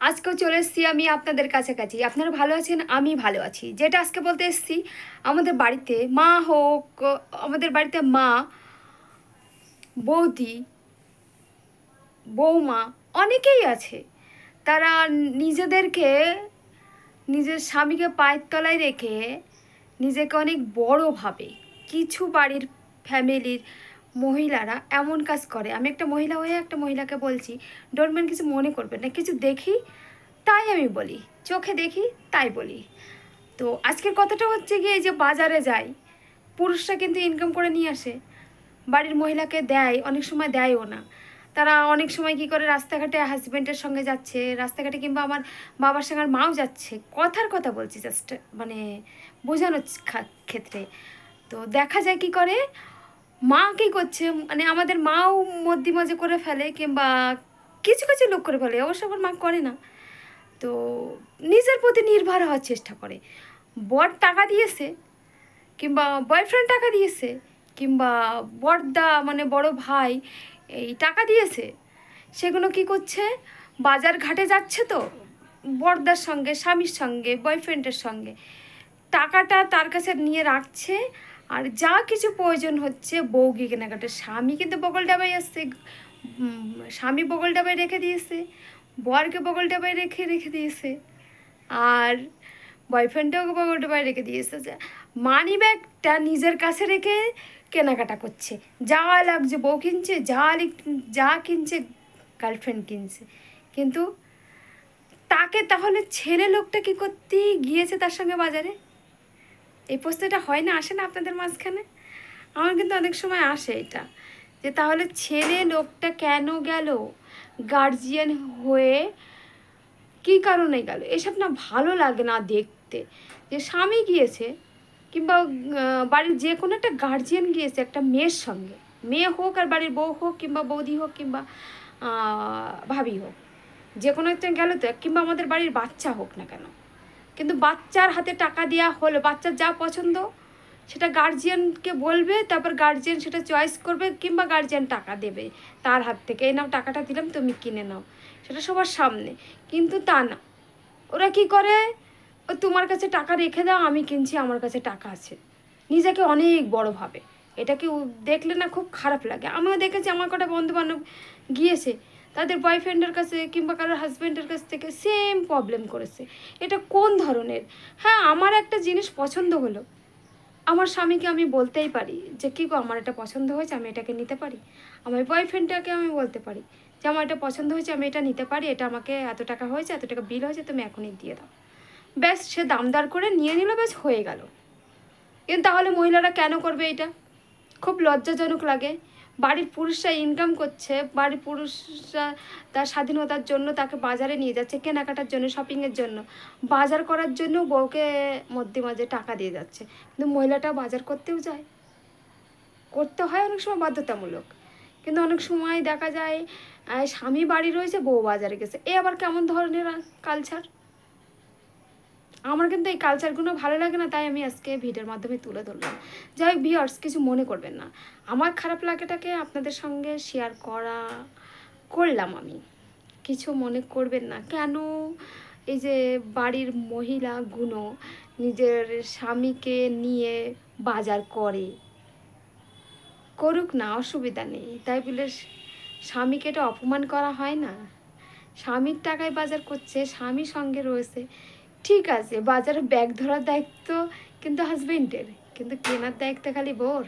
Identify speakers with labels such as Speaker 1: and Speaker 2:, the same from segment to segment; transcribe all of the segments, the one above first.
Speaker 1: আজকেও চলে এসেছি আমি আপনাদের কাছাকাছি। আপনারা ভালো আছেন? আমি ভালো আছি। যেটা আজকে বলতে এসেছি, আমাদের বাড়িতে মা হোক, আমাদের বাড়িতে মা, বৌদি, বৌমা অনেকেই আছে। তারা নিজেদেরকে, নিজের স্বামীকে পায়ের তলায় রেখে নিজেকে অনেক বড় ভাবে। কিছু বাড়ির ফ্যামিলির মহিলারা এমন কাজ করে। আমি একটা মহিলা হয়ে একটা মহিলাকে বলছি, ডোন্ট মাইন্ড, কিছু মনে করবেন না। কিছু দেখি তাই আমি বলি, চোখে দেখি তাই বলি। তো আজকের কথাটা হচ্ছে গিয়ে, এই যে বাজারে যাই, পুরুষরা কিন্তু ইনকাম করে নিয়ে আসে, বাড়ির মহিলাকে দেয়, অনেক সময় দেয়ও না। তারা অনেক সময় কী করে, রাস্তাঘাটে হাজব্যান্ডের সঙ্গে যাচ্ছে, রাস্তাঘাটে কিংবা আমার বাবার সঙ্গে আর মাও যাচ্ছে, কথার কথা বলছি, জাস্ট মানে বোঝানোর ক্ষেত্রে। তো দেখা যায় কি করে, মা কী করছে, মানে আমাদের মাও মধ্যে মাঝে করে ফেলে, কিংবা কিছু কিছু লোক করে ফেলে, অবশ্য আমার মা করে না। তো নিজের প্রতি নির্ভর হওয়ার চেষ্টা করে। বর টাকা দিয়েছে, কিংবা বয়ফ্রেন্ড টাকা দিয়েছে, কিংবা বড়দা মানে বড় ভাই এই টাকা দিয়েছে, সেগুলো কি করছে, বাজার ঘাটে যাচ্ছে তো বড়দার সঙ্গে, স্বামীর সঙ্গে, বয়ফ্রেন্ডের সঙ্গে, টাকাটা তার কাছে নিয়ে রাখছে। আর যা কিছু প্রয়োজন হচ্ছে বউকে কেনাকাটা, স্বামী কিন্তু বগল ডাবায় আসছে, স্বামী বগল ডাবায় রেখে দিয়েছে, বরকে বগল ডাবায় রেখে রেখে দিয়েছে, আর বয়ফ্রেন্ডটাও বগল ডাবায় রেখে দিয়েছে। মানি ব্যাগটা নিজের কাছে রেখে কেনাকাটা করছে, যা লাগছে বউ কিনছে, যা কিনছে গার্লফ্রেন্ড কিনছে। কিন্তু তাকে তাহলে ছেলে লোকটা কী করতে গিয়েছে তার সঙ্গে বাজারে? এই প্রশ্নটা হয় না, আসে না আপনাদের মাঝখানে? আমার কিন্তু অনেক সময় আসে এটা, যে তাহলে ছেলে লোকটা কেন গেল, গার্জিয়ান হয়ে কী কারণে গেল? এসব না ভালো লাগে না দেখতে, যে স্বামী গিয়েছে কিংবা বাড়ির যে কোনো একটা গার্জিয়ান গিয়েছে একটা মেয়ের সঙ্গে, মেয়ে হোক আর বাড়ির বউ হোক, কিংবা বৌদি হোক, কিংবা ভাবি হোক, যে কোনো একটা গেল তো, কিংবা আমাদের বাড়ির বাচ্চা হোক না কেন, কিন্তু বাচ্চার হাতে টাকা দেওয়া হলো, বাচ্চার যা পছন্দ সেটা গার্জিয়ানকে বলবে, তারপর গার্জিয়ান সেটা চয়েস করবে, কিংবা গার্জিয়ান টাকা দেবে তার হাত থেকে, এই নাও টাকাটা দিলাম তুমি কিনে নাও, সেটা সবার সামনে। কিন্তু তা না, ওরা কি করে, ও তোমার কাছে টাকা রেখে দাও, আমি কিনছি, আমার কাছে টাকা আছে, নিজেকে অনেক বড় ভাবে। এটাকে দেখলে না খুব খারাপ লাগে। আমিও দেখেছি, আমার কটা বন্ধু বান্ধব গিয়েছে, তাদের বয়ফ্রেন্ডের কাছে কিংবা কারোর হাজব্যান্ডের কাছ থেকে সেম প্রবলেম করেছে। এটা কোন ধরনের? হ্যাঁ, আমার একটা জিনিস পছন্দ হলো, আমার স্বামীকে আমি বলতেই পারি যে কী গো, আমার এটা পছন্দ হয়েছে, আমি এটাকে নিতে পারি। আমার বয়ফ্রেন্ডটাকে আমি বলতে পারি যে আমার এটা পছন্দ হয়েছে, আমি এটা নিতে পারি, এটা আমাকে এত টাকা হয়েছে, এত টাকা বিল হয়েছে, তুমি এখনই দিয়ে দাও। ব্যাস, সে দামদার করে নিয়ে নিল, ব্যাস হয়ে গেল। কিন্তু তাহলে মহিলারা কেন করবে এটা? খুব লজ্জাজনক লাগে। বাড়ির পুরুষরা ইনকাম করছে, বাড়ির পুরুষরা তার স্বাধীনতার জন্য তাকে বাজারে নিয়ে যাচ্ছে, কেনাকাটার জন্য, শপিংয়ের জন্য, বাজার করার জন্য বউকে মধ্যে মাঝে টাকা দিয়ে যাচ্ছে। কিন্তু মহিলাটা বাজার করতেও যায়, করতে হয় অনেক সময় বাধ্যতামূলক। কিন্তু অনেক সময় দেখা যায় স্বামী বাড়ি রয়েছে, বউ বাজারে গেছে। এ আবার কেমন ধরনের কালচার? আমার কিন্তু এই কালচারগুলো ভালো লাগে না, তাই আমি আজকে ভিডিওর মাধ্যমে তুলে ধরলাম। যাই হোক ভিউয়ার্স, কিছু মনে করবেন না, আমার খারাপ লাগাটাকে আপনাদের সঙ্গে শেয়ার করলাম আমি, কিছু মনে করবেন না। কেন এই যে বাড়ির মহিলাগুলো নিজের স্বামীকে নিয়ে বাজার করে, করুক না, অসুবিধা নেই, তাই বলে স্বামীকে এটা অপমান করা হয় না। স্বামীর টাকায় বাজার করছে, স্বামী সঙ্গে রয়েছে, ঠিক আছে, বাজারে ব্যাগ ধরার দায়িত্ব কিন্তু হাজবেন্ডের, কিন্তু কেনার দায়িত্ব খালি বউর।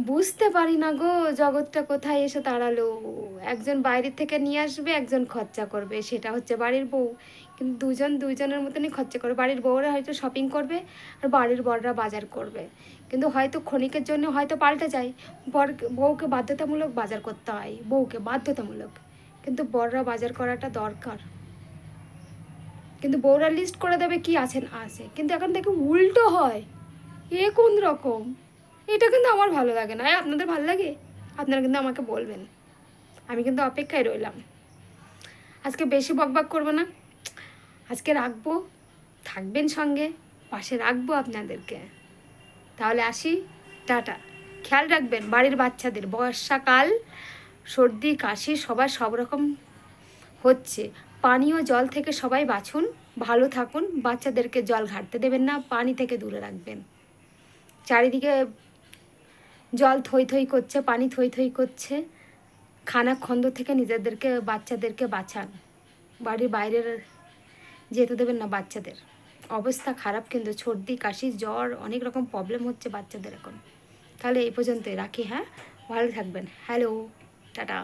Speaker 1: বুঝতে পারি না গো, জগৎটা কোথায় এসে দাঁড়ালো। একজন বাইরে থেকে নিয়ে আসবে, একজন খরচা করবে, সেটা হচ্ছে বাড়ির বউ। কিন্তু দুজনের মতনই খরচা করবে। বাড়ির বউরা হয়তো শপিং করবে, আর বাড়ির বড়রা বাজার করবে। কিন্তু হয়তো ক্ষণিকের জন্য হয়তো পাল্টে যায়, বউকে বাধ্যতামূলক বাজার করতে হয়, বউকে বাধ্যতামূলক। কিন্তু বড়রা বাজার করাটা দরকার। কিন্তু বউরা লিস্ট করে দেবে কি আছে না আছে, কিন্তু এখন থেকে উল্টো হয়। এ কোন রকম? এটা কিন্তু আমার ভালো লাগে না। আপনাদের ভালো লাগে? আপনারা কিন্তু আমাকে বলবেন, আমি কিন্তু অপেক্ষায় রইলাম। আজকে বেশি বকবক করবো না, আজকে রাখবো, থাকবেন সঙ্গে, পাশে রাখবো আপনাদেরকে। তাহলে আসি, টাটা। খেয়াল রাখবেন বাড়ির বাচ্চাদের, বর্ষাকাল সর্দি কাশি সবার সব রকম হচ্ছে। পানীয় জল থেকে সবাই বাঁচুন, ভালো থাকুন, বাচ্চাদেরকে জল ঘাটতে দেবেন না, পানি থেকে দূরে রাখবেন। চারিদিকে জল থই থই করছে, পানি থই থই করছে, খানাখন্দ থেকে নিজেদেরকে বাচ্চাদেরকে বাঁচান। বাড়ির বাইরের যেতে দেবেন না বাচ্চাদের। অবস্থা খারাপ, কিন্তু সর্দি কাশি জ্বর অনেক রকম প্রবলেম হচ্ছে বাচ্চাদের এখন। তাহলে এই পর্যন্তই রাখি, হ্যাঁ, ভালো থাকবেন। Hello, tata.